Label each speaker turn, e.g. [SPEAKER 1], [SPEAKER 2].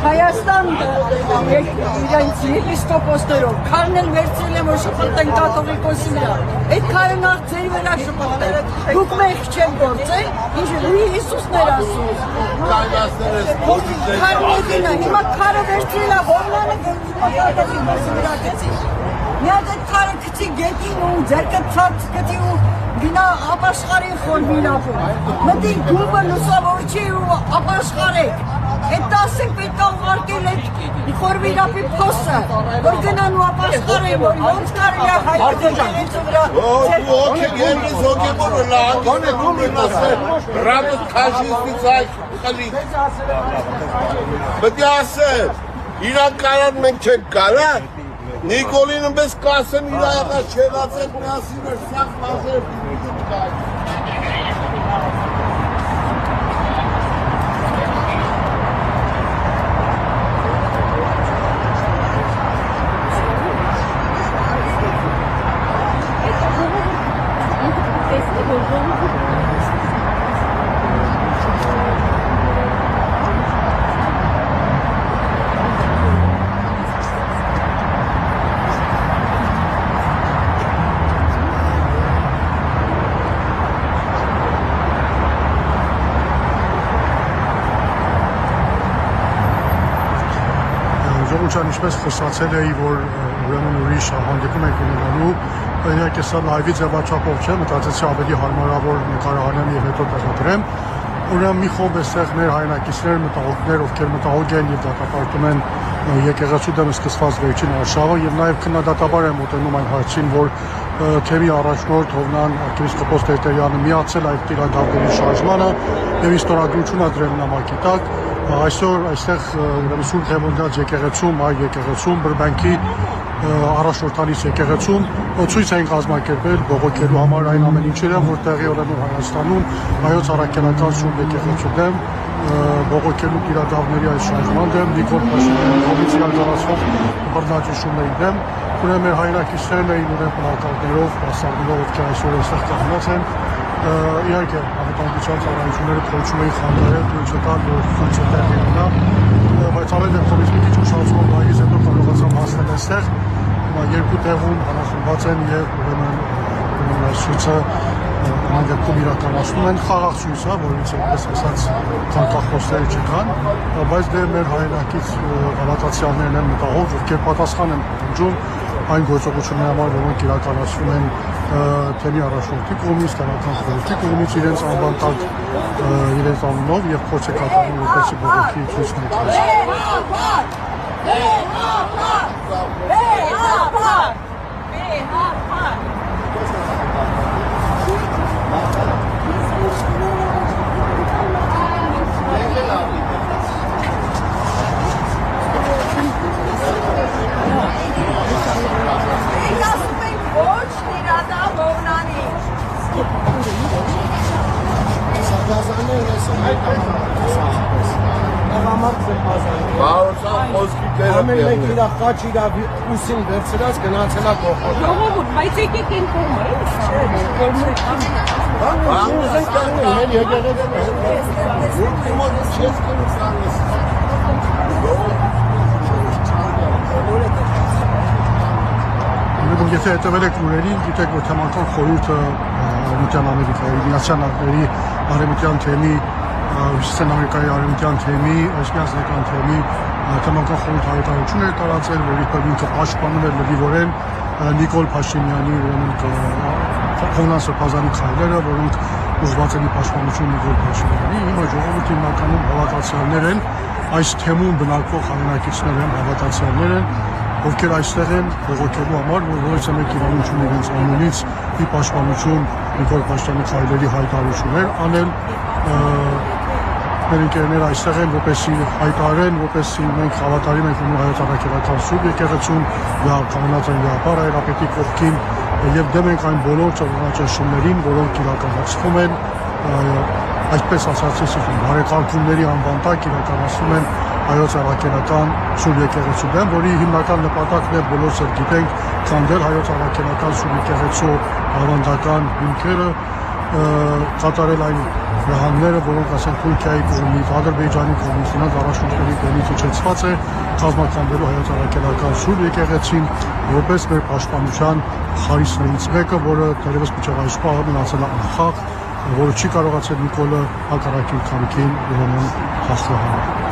[SPEAKER 1] Հայաստան իրենց եպիսկոպոսներով քարն էլ վերցրել եմ որ շփոթեն կաթողիկոսի վրա այդ քարը նախ ձեր վրա շփոթել դուք մեղք չեք գործել ինչ Հիսուսն էր ասում հիմա քարը վերցրել է Հովնանը կաթողիկոսի վրա գցի մի հատ այդ քարը գցի գետին ու ձերքը ցած գցի ու գնա ապաշխարի խորմինապում մտի գուբը լուսավորչի ու ապաշխարեք Այդ տասեն պետք է ուղարկել այդ խորմինապի փոսը, որ գնան ու ապաշխարեն, որ ոնց կարելի է հայտնի վրա
[SPEAKER 2] Ես հոգևորը լահանգան է գումրին ասել, ռամոս քաշիստից այք խլի Պետք է ասել, իրան կարան մենք չենք կարա Նիկոլին ըմպես կասեն իր աղա չեղացել միասին էր սաղ մազեր
[SPEAKER 3] Ինչպես խոսացել էի, որ ուրեմն ուրիշ հանդիպում ենք ունենալու, իհարկե սա լայվի ձևաչափով չէ, մտածեցի ավելի հարմարավոր նկարահանեմ եւ հետո տեղադրեմ։ Ուրեմն մի խումբ էստեղ մեր հայրենակիցներ, մտահոգներ, ովքեր մտահոգ են եւ դատապարտում են եկեղեցու դեմ սկսված վերջին արշավը եւ նաեւ քննադատաբար են մոտենում այն հարցին, որ թեմի առաջնորդ Հովնան arczepiskopos Տերտերյանը միացել այդ տիրակալների շարժմանը եւ իստորագրություն ադրել նամակի տակ Այսօր այստեղ ուրեմն Հևոնդաց եկեղեցում, այ եկեղեցում, Բրբանքի առաջնորդալից եկեղեցում ցույց են կազմակերպել բողոքելու համար այն ամեն ինչերը, որ տեղի ունենում Հայաստանում, հայոց առաքելական սուրբ եկեղեցու դեմ, բողոքելու իրադարձների այս շարժման դեմ, Նիկոլ Փաշինյանի կողմից իրականացվող բռնաճնշումների դեմ, ուրեմն մեր հայրենակիցներն էին ուրեմն պլակատներով, բասարներով, ովքեր այսօր այստեղ կանգնած են Իհարկե, անվտանգության ծառայությունները փորձում էին խանգարել, թույլ չտալ, որ ցույցը տեղի ունենա, բայց ամեն դեպքում մի քիչ ուշացման վայրից հետո կարողացամ հասնել այստեղ, հիմա երկու տեղում համախմբված են եւ ուրեմն այս ցույցը ամեն դեպքում իրականացնում են խաղաղ ցույց, որից այդպես ասած կանկախոսներ չկան, բայց դե մեր հայրենակից հավատացյալներն են մտահոգ, ովքեր պատասխան են պահանջում այն գործողությունների համար, որոնք իրականացվում են թեմի առաջնորդի կողմից, տեղական խորհրդի կողմից իրենց անվան տակ իրենց անունով եւ փորձ է կատարում որպեսզի բողոքի ցույց ներկայացնեն։
[SPEAKER 2] Ամեն մեկ իր խաչ իր ուսին վերցրած գնացել է կողմը։
[SPEAKER 1] Ժողովուրդ, բայց եկեք այն կողմը,
[SPEAKER 3] Եթե հետևել եք լուրերին, գիտեք, որ թեմական խորհուրդը Արևմտյան Ամերիկայի, Միացյալ Նահանգների արևմտյան թեմի, Հյուսիսային Ամերիկայի արևմտյան թեմի, Ասիական թեմի թեմական խորհուրդ հայտարարություն էր տարածել, որի ինքը պաշտպանում էր լրիվորեն Նիկոլ Փաշինյանի Հովնան Սրբազանի քայլերը, որոնք ուղղված են պաշտպանություն Նիկոլ Փաշինյանի։ Հիմա ժողովուրդը հիմնականում հավատացյալներ են, այս թեմում բնակվող հայրենակիցներ են, հավատացյալներ են, ովքեր այստեղ են բողոքելու համար, որ որից է մեկ իրանություն իրենց անունից ի պաշտպանություն Նիկոլ Փաշինյանի քայլերի հայտարարություններ անել մեր ընկերները այստեղ են, որպեսզի հայտարարեն, որպեսզի մենք հավատարիմ ենք ունի հայոց առաքելական սուրբ եկեղեցուն եւ կանոնած են գաղափար հայրապետի կողքին եւ դեմ ենք այն բոլոր ճնշումներին, որոնք իրականացվում են այսպես ասած բարեկարգումների անվան տակ իրականացվում են հայոց առաքելական Սուրբ եկեղեցու դեմ, որի հիմնական նպատակն է բոլորս էլ գիտենք քանդել հայոց առաքելական Սուրբ եկեղեցու ավանդական հիմքերը, կատարել այն ռահանները, որոնք ասենք Թուրքիայի կողմից, Ադրբեջանի կողմից, նրանց առաջնորդների կողմից իջեցված է կազմակերպելու հայոց առաքելական Սուրբ եկեղեցին որպես մեր պաշտպանության խարիսներից մեկը, որը դեռևս մինչև այս պահը մնացել է անխախտ, որը չի կարողացել Նիկոլը հակառակի քաղաքին ուրեմն հաղթահարել։